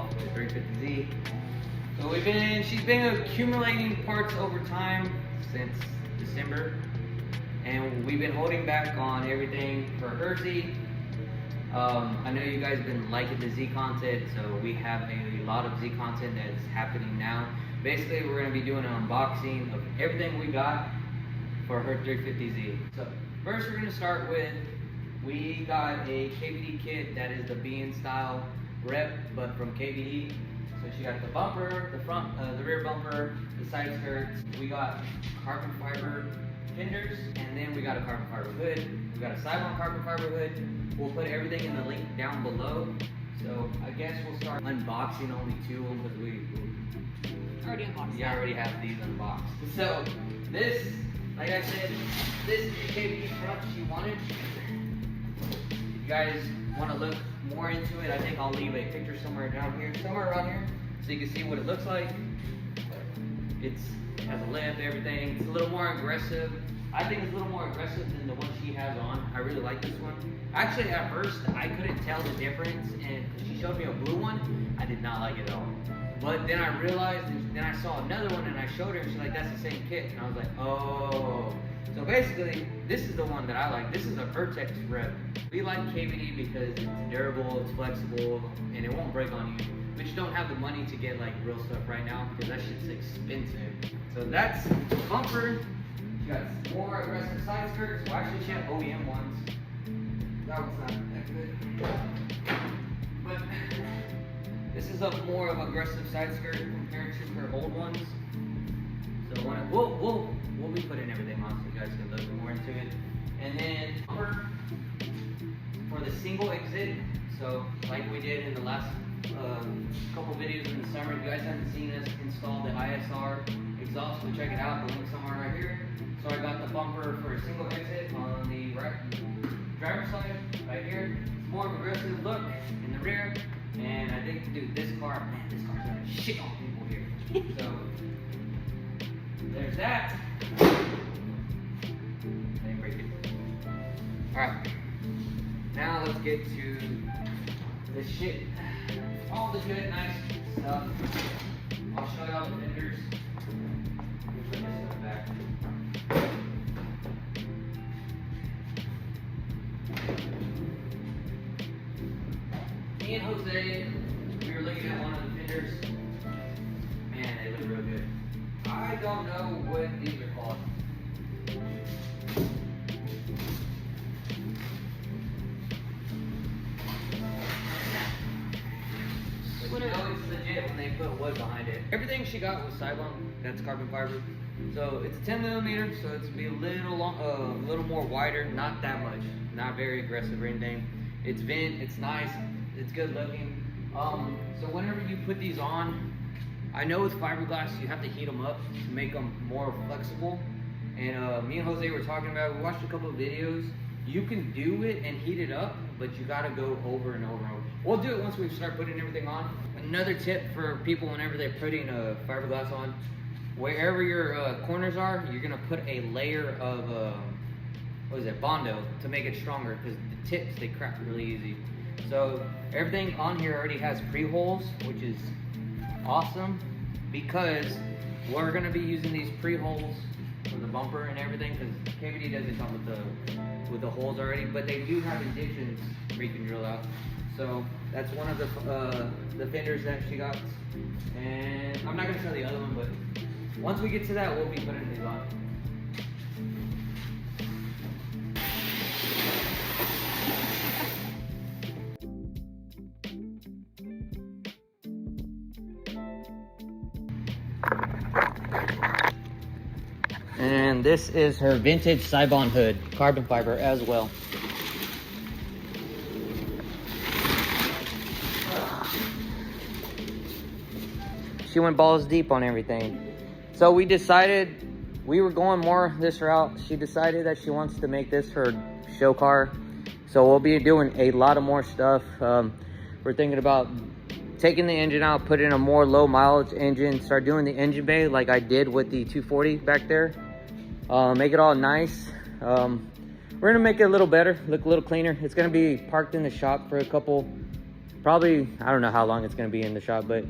off the 350Z. So she's been accumulating parts over time since December, and we've been holding back on everything for her Z. I know you guys have been liking the Z content, so we have a lot of Z content that is happening now. Basically, we're going to be doing an unboxing of everything we got for her 350Z. So first, we're going to start with, we got a KBD kit that is the Bean style rep, but from KBD. So she got the bumper, the front, the rear bumper, the side skirts. We got carbon fiber fenders, and then we got a carbon fiber hood. We got a side-on carbon fiber hood. We'll put everything in the link down below. So I guess we'll start unboxing only two of them because we already have these unboxed. So this, like I said, this is the KBD front she wanted. If you guys want to look more into it, I think I'll leave a picture somewhere around here, so you can see what it looks like. It has a lift, everything. It's a little more aggressive. I think it's a little more aggressive than the one she has on. I really like this one. Actually, at first, I couldn't tell the difference, and she showed me a blue one. I did not like it at all. But then I realized, and then I saw another one, and I showed her, and she's like, that's the same kit. And I was like, oh. So basically, this is the one that I like. This is a Vertex rep. We like KBD because it's durable, it's flexible, and it won't break on you. We just don't have the money to get like real stuff right now because that shit's expensive. So that's the bumper. She got more aggressive side skirts. Well, actually she had OEM ones. That one's not that good. But this is a more of aggressive side skirt compared to her old ones. So when we'll be putting everything on so you guys can look more into it. And then for the single exit, so like we did in the last couple videos in the summer, if you guys haven't seen us install the ISR exhaust, go check it out. The link's somewhere right here. So I got the bumper for a single exit on the right driver's side, right here. It's more of an aggressive look in the rear. And I think, dude, this car's gonna shit on people here. So there's that. Let me break it. Alright. Now let's get to the shit. All the good, nice stuff. I'll show you all the fenders. Put this stuff back. Me and Jose, we were looking at one of the fenders. Man, they look real good. I don't know what these are called. You know it's legit when they put wood behind it. Everything she got was Cybon, that's carbon fiber. So it's a 10 millimeter, so it's be a little long, little more wider, not that much, not very aggressive or anything. It's vent, it's nice, it's good looking. So whenever you put these on, I know with fiberglass you have to heat them up to make them more flexible. And me and Jose were talking about it. We watched a couple of videos. You can do it and heat it up, but you gotta go over and over and over. We'll do it once we start putting everything on. Another tip for people whenever they're putting fiberglass on, wherever your corners are, you're gonna put a layer of, Bondo to make it stronger, because the tips, they crack really easy. So everything on here already has pre-holes, which is awesome, because we're gonna be using these pre-holes for the bumper and everything, because KBD doesn't come with the holes already, but they do have additions where you can drill out. So that's one of the fenders that she got, and I'm not gonna show the other one, but once we get to that, we'll be putting these on. And this is her vintage Cybon hood, carbon fiber as well. She went balls deep on everything. So we decided we were going more this route. She decided that she wants to make this her show car. So we'll be doing a lot of more stuff. We're thinking about taking the engine out, put in a more low mileage engine, start doing the engine bay like I did with the 240 back there. Make it all nice. We're gonna make it a little better, look a little cleaner. It's gonna be parked in the shop for a couple probably, I don't know how long it's gonna be in the shop, but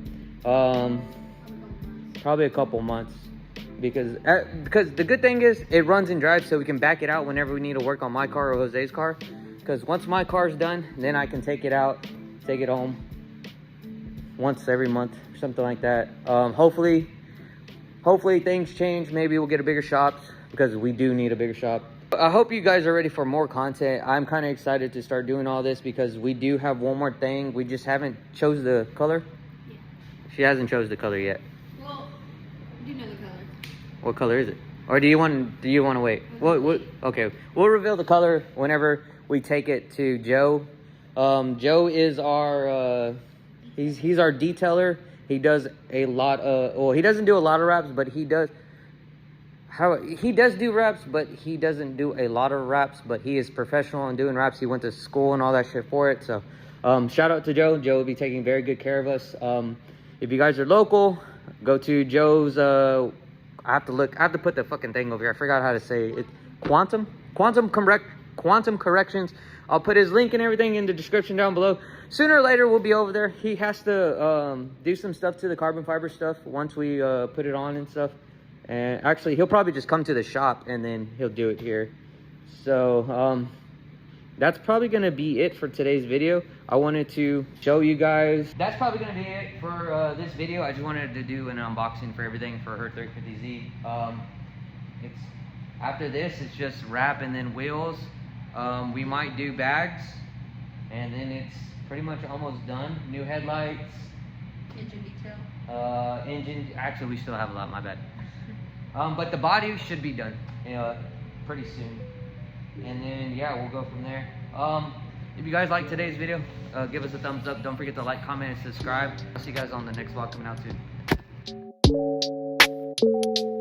probably a couple months. Because the good thing is it runs and drives, so we can back it out whenever we need to work on my car or Jose's car. Because once my car's done, then I can take it out, take it home once every month, something like that. Hopefully things change. Maybe we'll get a bigger shop, because we do need a bigger shop. I hope you guys are ready for more content. I'm kind of excited to start doing all this, because we do have one more thing. We just haven't chose the color. Yeah. She hasn't chose the color yet. Well, you know the color. What color is it? Or do you want to wait? What? Okay, we'll reveal the color whenever we take it to Joe. Joe is our he's our detailer. He does a lot of, well, he doesn't do a lot of wraps, but he does do wraps, but he doesn't do a lot of wraps. But he is professional in doing wraps. He went to school and all that shit for it. So shout out to Joe. Joe will be taking very good care of us. If you guys are local, go to Joe's I have to put the fucking thing over here. I forgot how to say it. Quantum Corrections. I'll put his link and everything in the description down below. Sooner or later, we'll be over there. He has to do some stuff to the carbon fiber stuff once we put it on and stuff. And actually, he'll probably just come to the shop and then he'll do it here. So that's probably gonna be it for today's video. I wanted to show you guys. That's probably gonna be it for this video. I just wanted to do an unboxing for everything for her 350Z. It's after this, it's just wrap and then wheels. We might do bags, and then it's pretty much almost done. New headlights. Engine detail. Engine. Actually, we still have a lot. My bad. But the body should be done, pretty soon. And then, yeah, we'll go from there. If you guys like today's video, give us a thumbs up. Don't forget to like, comment, and subscribe. I'll see you guys on the next vlog coming out soon.